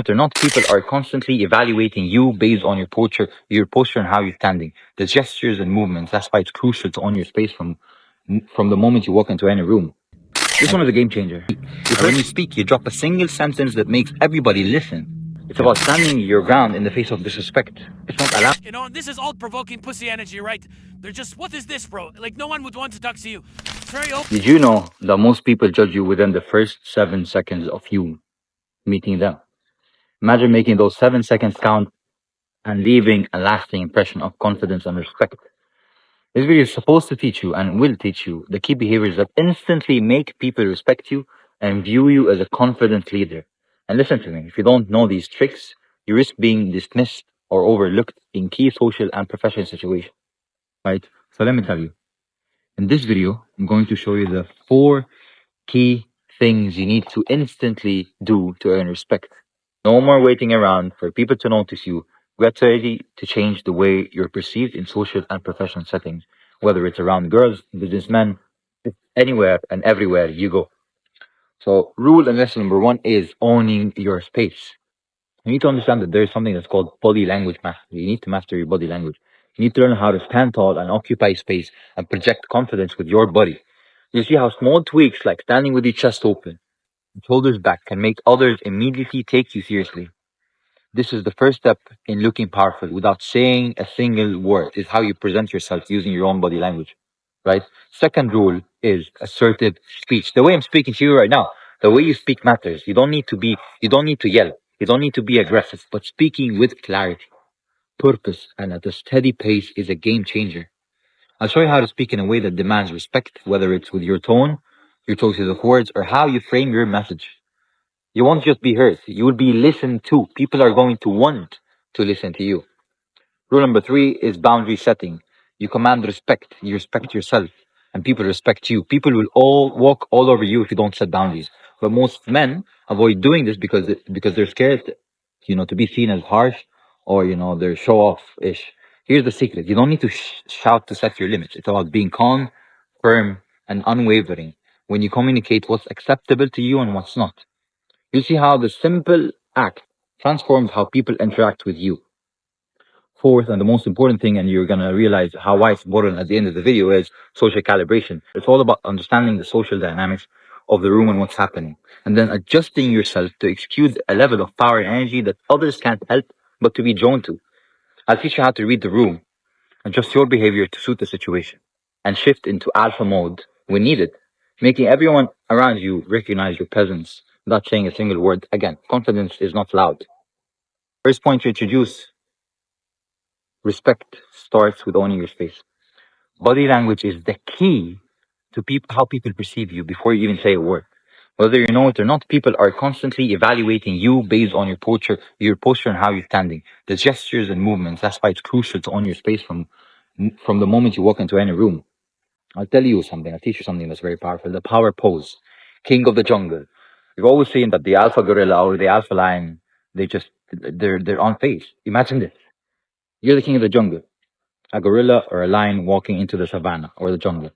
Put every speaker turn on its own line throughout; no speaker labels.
Or not, people are constantly evaluating you based on your posture and how you're standing, the gestures and movements. That's why it's crucial to own your space from the moment you walk into any room. This one is a game changer. When you speak, you drop a single sentence that makes everybody listen. It's about standing your ground in the face of disrespect. It's not allowed.
And this is all provoking pussy energy, right? They're just, what is this, bro? Like, no one would want to talk to you. It's very open.
Did you know that most people judge you within the first 7 seconds of you meeting them? Imagine making those 7 seconds count and leaving a lasting impression of confidence and respect. This video is supposed to teach you and will teach you the key behaviors that instantly make people respect you and view you as a confident leader. And listen to me, if you don't know these tricks, you risk being dismissed or overlooked in key social and professional situations. Right? So let me tell you. In this video, I'm going to show you the 4 key things you need to instantly do to earn respect. No more waiting around for people to notice you. Get ready to change the way you're perceived in social and professional settings, whether it's around girls, businessmen, anywhere and everywhere you go. So, rule and lesson number 1 is owning your space. You need to understand that there's something that's called body language mastery. You need to master your body language. You need to learn how to stand tall and occupy space and project confidence with your body. You see how small tweaks like standing with your chest open, shoulders back, can make others immediately take you seriously. This is the first step in looking powerful without saying a single word, is how you present yourself using your own body language, right? Second rule is assertive speech. The way I'm speaking to you right now, the way you speak matters. You don't need to yell. You don't need to be aggressive, but speaking with clarity, purpose, and at a steady pace is a game changer. I'll show you how to speak in a way that demands respect, whether it's with your tone, your choices of words, or how you frame your message. You won't just be heard, you will be listened to. People are going to want to listen to you. Rule number 3 is boundary setting. You command respect, you respect yourself, and people respect you. People will all walk all over you if you don't set boundaries. But most men avoid doing this because they're scared, to be seen as harsh, or they're show off ish. Here's the secret: you don't need to shout to set your limits. It's about being calm, firm, and unwavering when you communicate what's acceptable to you and what's not. You see how the simple act transforms how people interact with you. Fourth, and the most important thing, and you're gonna realize why it's important at the end of the video, is social calibration. It's all about understanding the social dynamics of the room and what's happening, and then adjusting yourself to exude a level of power and energy that others can't help but to be drawn to. I'll teach you how to read the room, adjust your behavior to suit the situation, and shift into alpha mode when needed, making everyone around you recognize your presence without saying a single word. Again, confidence is not loud. First point to introduce: respect starts with owning your space. Body language is the key to how people perceive you before you even say a word. Whether you know it or not, people are constantly evaluating you based on your posture and how you're standing, the gestures and movements. That's why it's crucial to own your space from the moment you walk into any room. I'll tell you something. I'll teach you something that's very powerful. The power pose, king of the jungle. You've always seen that the alpha gorilla or the alpha lion, they're on face. Imagine this: you're the king of the jungle, a gorilla or a lion walking into the savannah or the jungle.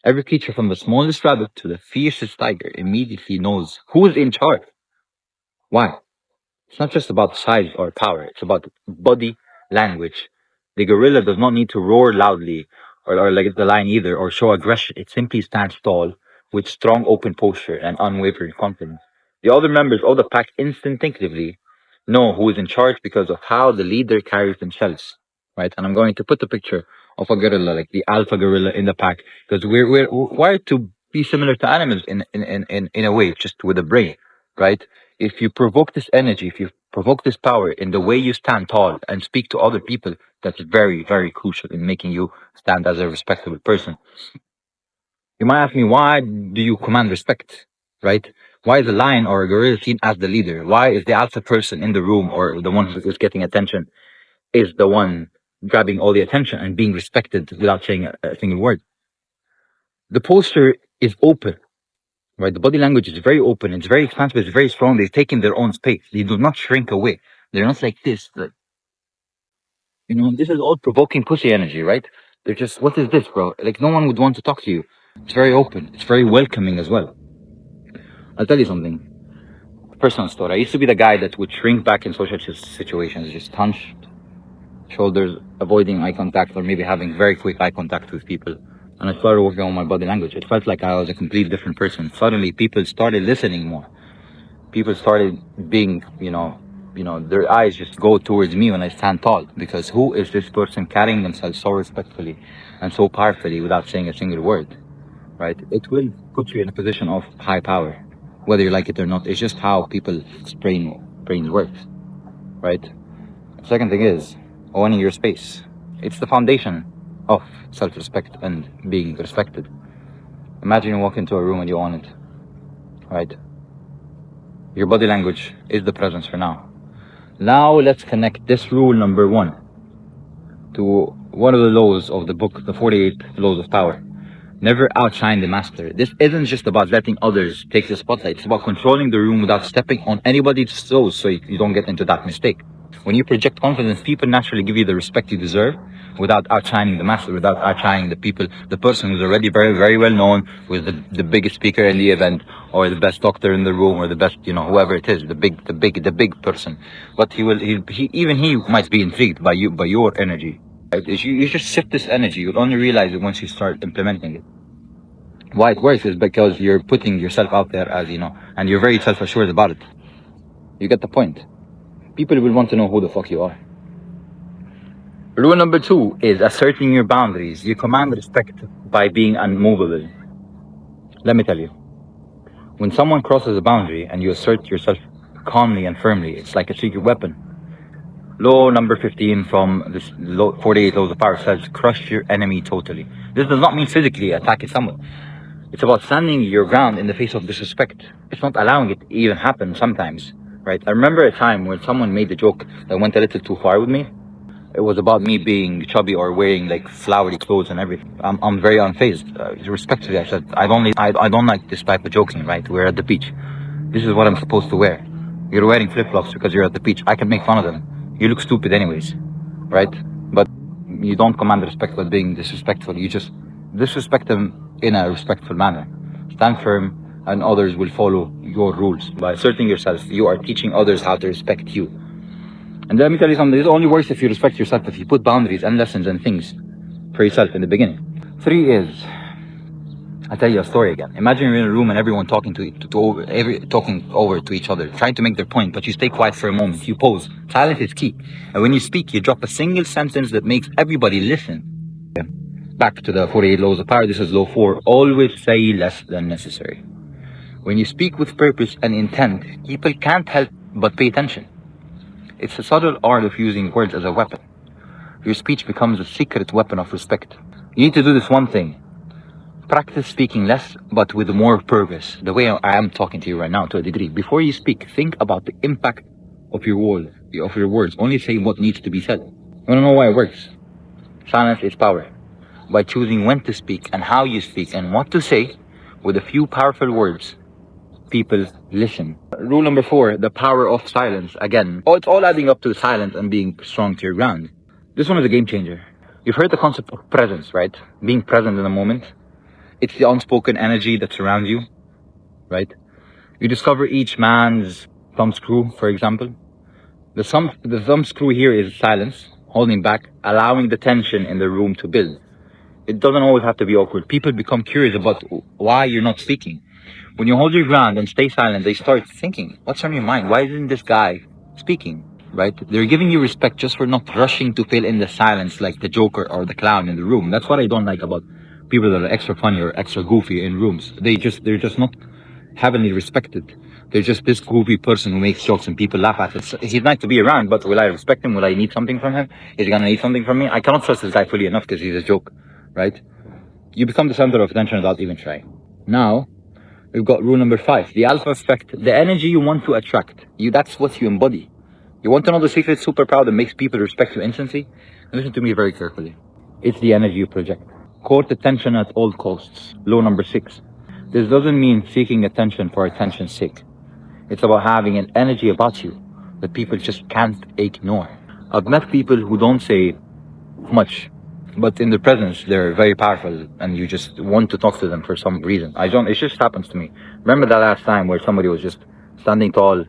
Every creature from the smallest rabbit to the fiercest tiger immediately knows who's in charge. Why? It's not just about size or power, it's about body language. The gorilla does not need to roar loudly, or like the lion either, or show aggression. It simply stands tall with strong open posture and unwavering confidence. The other members of the pack instinctively know who is in charge because of how the leader carries themselves. Right? And I'm going to put the picture of a gorilla, like the alpha gorilla in the pack, because we're wired to be similar to animals in a way, just with a brain, right? If you provoke this energy, if you provoke this power in the way you stand tall and speak to other people, that's very, very crucial in making you stand as a respectable person. You might ask me, why do you command respect, right? Why is a lion or a gorilla seen as the leader? Why is the alpha person in the room, or the one who's getting attention, is the one grabbing all the attention and being respected without saying a single word? The posture is open, right? The body language is very open, it's very expansive, it's very strong. They're taking their own space. They do not shrink away. They're not like this. This is all provoking pussy energy, right? They're just, what is this, bro? Like, no one would want to talk to you. It's very open. It's very welcoming as well. I'll tell you something. Personal story. I used to be the guy that would shrink back in social situations, just hunched shoulders, avoiding eye contact, or maybe having very quick eye contact with people. And I started working on my body language. It felt like I was a completely different person. Suddenly, people started listening more. People started being, their eyes just go towards me when I stand tall. Because who is this person carrying themselves so respectfully and so powerfully without saying a single word? Right? It will put you in a position of high power, whether you like it or not. It's just how people's brains works, right? Second thing is owning your space. It's the foundation of self-respect and being respected. Imagine you walk into a room and you own it, right? Your body language is the presence for now. Now let's connect this rule number 1 to one of the laws of the book, the 48 Laws of Power. Never outshine the master. This isn't just about letting others take the spotlight. It's about controlling the room without stepping on anybody's toes so you don't get into that mistake. When you project confidence, people naturally give you the respect you deserve without outshining the master, without outshining the person who's already very, very well known, who's the biggest speaker in the event, or the best doctor in the room, or the best, whoever it is, the big person. But even he might be intrigued by you, by your energy. Right? You just shift this energy. You'll only realize it once you start implementing it. Why it works is because you're putting yourself out there as, and you're very self-assured about it. You get the point. People will want to know who the fuck you are. Rule number 2 is asserting your boundaries. You command respect by being unmovable. Let me tell you, when someone crosses a boundary and you assert yourself calmly and firmly, it's like a secret weapon. Law number 15 from this 48 Laws of Power says, crush your enemy totally. This does not mean physically attacking someone. It's about standing your ground in the face of disrespect. It's not allowing it to even happen sometimes, right? I remember a time when someone made a joke that went a little too far with me. It was about me being chubby or wearing like flowery clothes and everything. I'm very unfazed. Respectfully, I said, I don't like this type of joking, right? We're at the beach. This is what I'm supposed to wear. You're wearing flip-flops because you're at the beach. I can make fun of them. You look stupid anyways, right? But you don't command respect by being disrespectful. You just disrespect them in a respectful manner. Stand firm and others will follow your rules. By asserting yourself, you are teaching others how to respect you. And let me tell you something, this only works if you respect yourself, if you put boundaries and lessons and things for yourself in the beginning. 3 is, I'll tell you a story again. Imagine you're in a room and everyone talking talking over to each other, trying to make their point, but you stay quiet for a moment. You pause. Silence is key. And when you speak, you drop a single sentence that makes everybody listen. Back to the 48 Laws of Power, this is Law 4. Always say less than necessary. When you speak with purpose and intent, people can't help but pay attention. It's a subtle art of using words as a weapon. Your speech becomes a secret weapon of respect. You need to do this one thing. Practice speaking less, but with more purpose. The way I am talking to you right now, to a degree. Before you speak, think about the impact of your words. Only say what needs to be said. You wanna know why it works? Silence is power. By choosing when to speak and how you speak and what to say, with a few powerful words, people listen. Rule number 4, the power of silence. Again, it's all adding up to silence and being strong to your ground. This one is a game changer. You've heard the concept of presence, right? Being present in the moment. It's the unspoken energy that surrounds you, right? You discover each man's thumbscrew, for example. The thumbscrew here is silence, holding back, allowing the tension in the room to build. It doesn't always have to be awkward. People become curious about why you're not speaking. When you hold your ground and stay silent, they start thinking, what's on your mind? Why isn't this guy speaking? Right? They're giving you respect just for not rushing to fill in the silence like the joker or the clown in the room. That's what I don't like about people that are extra funny or extra goofy in rooms. They're just not heavenly respected. They're just this goofy person who makes jokes and people laugh at it. So he's nice to be around, but will I respect him? Will I need something from him? Is he gonna need something from me? I cannot trust this guy fully enough because he's a joke, right? You become the center of attention without even trying. Now, we've got rule number 5, the alpha effect. The energy you want to attract, that's what you embody. You want to know the secret superpower that makes people respect you instantly? Listen to me very carefully. It's the energy you project. Court attention at all costs. Law number 6. This doesn't mean seeking attention for attention's sake. It's about having an energy about you that people just can't ignore. I've met people who don't say much, but in the presence, they're very powerful and you just want to talk to them for some reason. It just happens to me. Remember that last time where somebody was just standing tall,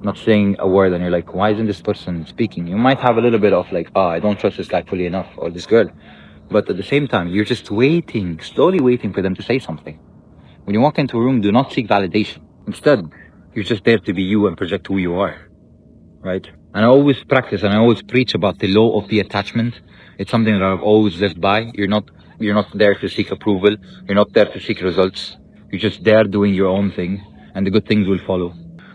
not saying a word, and you're like, why isn't this person speaking? You might have a little bit of like, I don't trust this guy fully enough, or this girl. But at the same time, you're just waiting, slowly waiting for them to say something. When you walk into a room, do not seek validation. Instead, you're just there to be you and project who you are, right? And I always practice and I always preach about the law of the attachment. It's something that I've always lived by. You're not there to seek approval. You're not there to seek results. You're just there doing your own thing, and the good things will follow.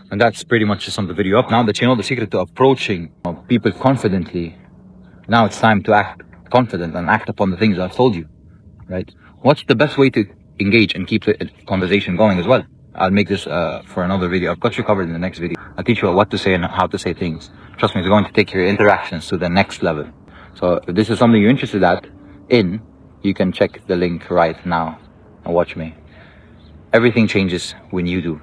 And that's pretty much to sum the video up. Now that you know the secret to approaching people confidently, now it's time to act confident and act upon the things I've told you, right? What's the best way to engage and keep the conversation going as well? I'll make this for another video. I've got you covered in the next video. I'll teach you what to say and how to say things. Trust me, it's going to take your interactions to the next level. So if this is something you're interested in, you can check the link right now and watch me. Everything changes when you do.